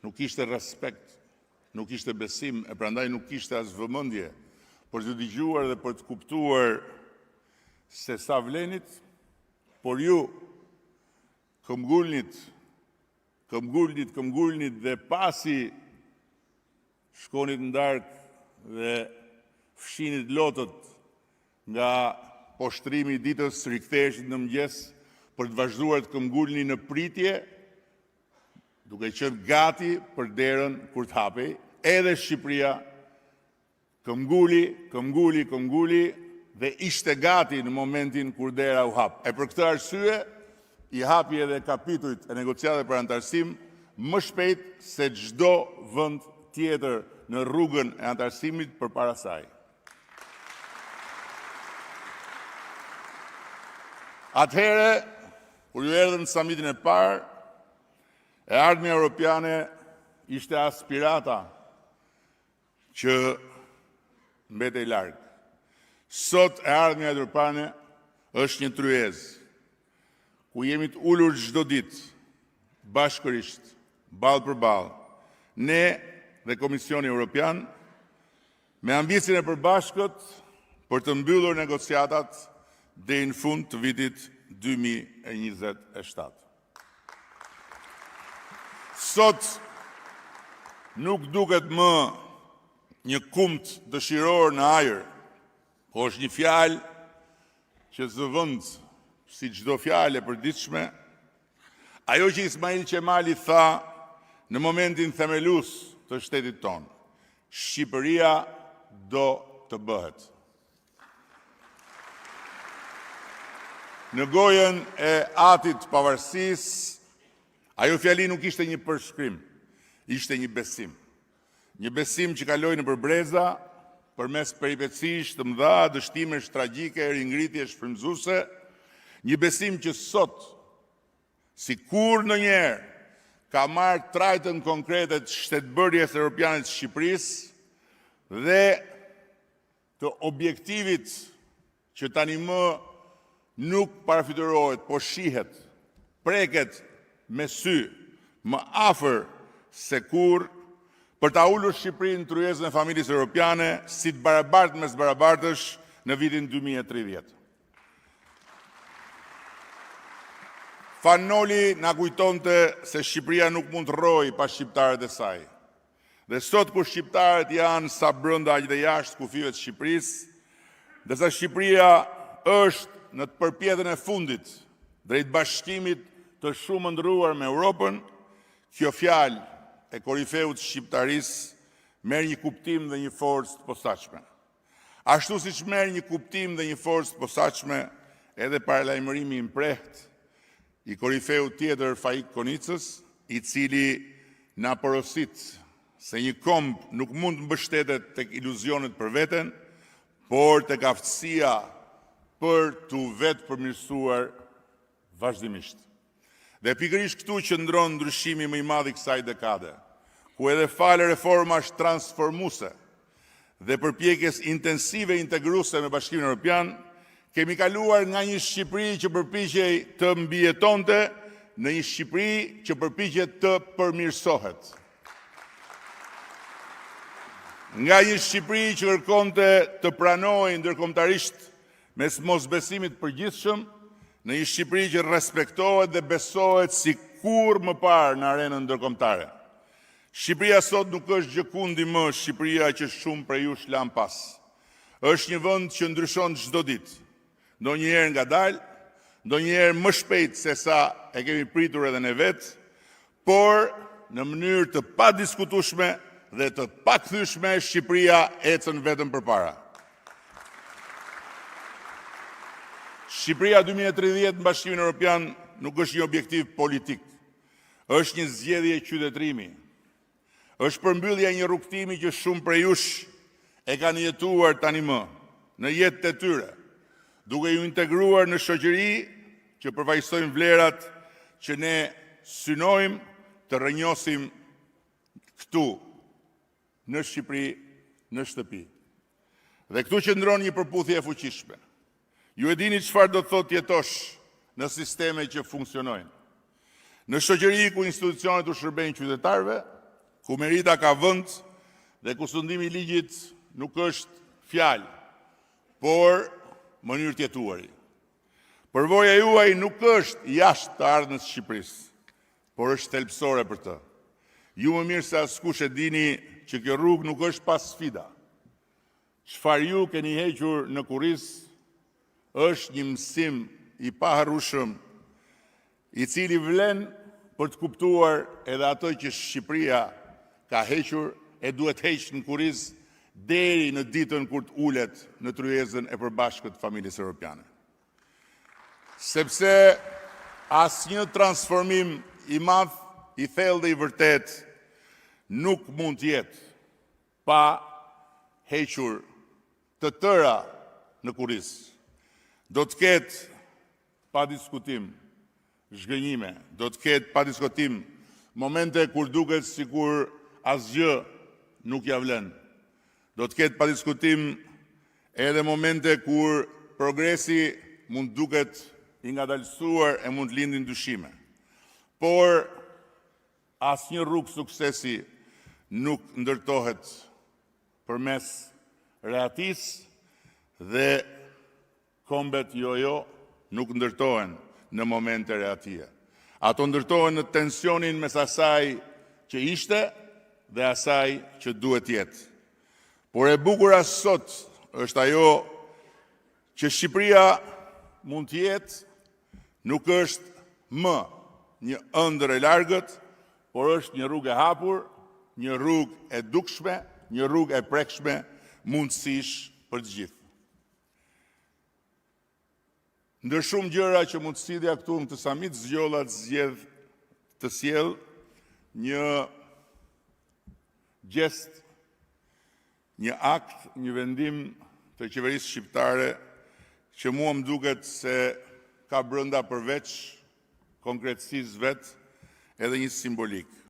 nuk kishte respekt, nuk kishte besim, e prandaj nuk kishte as vëmendje për të dëgjuar dhe për të kuptuar se sa vlenit, por ju këmbgulnit dhe pasi shkonit në darkë dhe fshinit lotët nga poshtrimi i ditës, riktheheshit në mëngjes për të vazhduar të këmbgulni në pritje, duke qenë gati për derën kur të hapej, edhe Shqipëria këmbguli dhe ishte gati në momentin kur dera u hap. E për këtë arsye, i hapi edhe kapitujt e negociatave për antarësim më shpejt se çdo vend tjetër në rrugën e antarësimit përpara saj. Atëherë, kur ju erdhën në samitin e parë, e ardhmja europiane ishte aspirata që mbetej larg. Sot e ardhmja europiane është një tryezë, ku jemi të ulur çdo ditë, bashkërisht, ballë për ballë, ne dhe Komisioni Evropian, me ambicien e përbashkët për të mbyllur negociatat deri në fund të vitit 2027. Sot nuk duket më një kumt dëshiror në ajër, po është një fjalë që zëvend si çdo fjalë e përditshme, ajo që Ismail Qemali tha në momentin themelues të shtetit tonë: Shqipëria do të bëhet. Në gojën e atit të pavarësisë, ajo fjali nuk ishte një përshkrim, ishte një besim. Një besim që kaloi nëpër breza, përmes peripecish të mëdha, dështimesh tragjike, ringritjesh frymëzuese, një besim që sot, si kur ndonjëherë, ka marrë trajtën konkrete të shtetbërjes europiane të Shqipërisë dhe të objektivit që tani më nuk parafiturohet, po shihet, preket me sy, më afër se kur, për ta ulur Shqipërinë në tryezën e familjes europiane si të barabartë mes barabartësh në vitin 2030. Fannoli na kujtonte se Shqipëria nuk mund të rrojë pa shqiptarët e saj. Dhe sot kur shqiptarët janë sa brenda aq dhe jashtë kufive të Shqipërisë, ndërsa Shqipëria është në të përpjetën e fundit drejt bashkimit të shumë ndëruar me Europën, kjo fjalë e korifeut shqiptarisë merr një kuptim dhe një forcë të posaçme. Ashtu siç merr një kuptim dhe një forcë të posaçme edhe paralajmërimi i mprehtë i korifeut tjetër Faik Konicës, i cili na porosit se një komb nuk mund të mbështetet tek iluzionet për veten, por tek aftësia për t'u vetë përmirësuar vazhdimisht. Dhe pikërisht këtu qëndron ndryshimi më i madh i kësaj dekade, ku edhe falë reformash transformuese dhe përpjekjes intensive integruese me Bashkimin Evropian, kemi kaluar nga një Shqipëri që përpiqej të mbijetonte në një Shqipëri që përpiqet të përmirësohet. Nga një Shqipëri që kërkonte të pranojë ndërkombëtarisht mes mosbesimit përgjithshëm, në një Shqipëri që respektohet dhe besohet si kur më parë në arenën ndërkombëtare. Shqipëria sot nuk është gjëkundi më Shqipëria që shumë prej jush lan pas. Është një vend që ndryshon çdo ditë, ndonjëherë ngadalë, ndonjëherë më shpejt se sa e kemi pritur edhe ne vetë, por në mënyrë të padiskutueshme dhe të pakthyeshme Shqipëria ecën vetëm përpara. Shqipëria 2030 në Bashkimin Evropian nuk është një objektiv politik, është një zgjedhje qytetërimi, është përmbyllja një rrugtimi që shumë prej jush e kanë jetuar tani më në jetët e tyre, duke ju integruar në shoqëri që përfaqësojnë vlerat që ne synojmë të rrënjosim këtu, në Shqipëri, në shtëpi. Dhe këtu qëndron një përputhje e fuqishme. Ju e dini çfarë do të thotë jetosh në sisteme që funksionojnë. Në shoqëri ku institucionet u shërbejnë qytetarëve, ku merita ka vend dhe ku sundimi i ligjit nuk është fjalë, por mënyrë tjetuari. Përvoja juaj nuk është jashtë të ardhmës së Shqipërisë, por është thelbësore për të. Ju më mirë se askush e dini që kjo rrugë nuk është pas sfida. Çfarë ju keni hequr në kurriz është një mësim i paharrueshëm, i cili vlen për të kuptuar edhe ato që Shqipëria ka hequr e duhet heqë në kurriz deri në ditën kur të ulet në tryezën e përbashkët të familjes europiane. Sepse asnjë transformim i madh, i thellë dhe i vërtet nuk mund të jetë pa hequr të tëra në kurriz. Do të ketë pa diskutim zhgënjime, do të ketë pa diskutim momente kur duket sikur asgjë nuk ja vlen. Do të ketë pa diskutim edhe momente kur progresi mund duket i ngadalësuar e mund lindin dyshime. Por asnjë rrugë suksesi nuk ndërtohet përmes rehatisë dhe kombet jo nuk ndërtohen në momente rehatie. Ato ndërtohen në tensionin mes asaj që ishte dhe asaj që duhet jetë. Por e bukura sot është ajo që Shqipëria mund të jetë, nuk është më një ëndër e largët, por është një rrugë e hapur, një rrugë e dukshme, një rrugë e prekshme, mundësish për të gjithë. Ndër shumë gjëra që mund të sidhja këtu në të samit, zgjolla të sjell një gjest, një akt, një vendim të qeverisë shqiptare që mua më duket se ka brenda përveç konkretësisë vetë edhe një simbolik.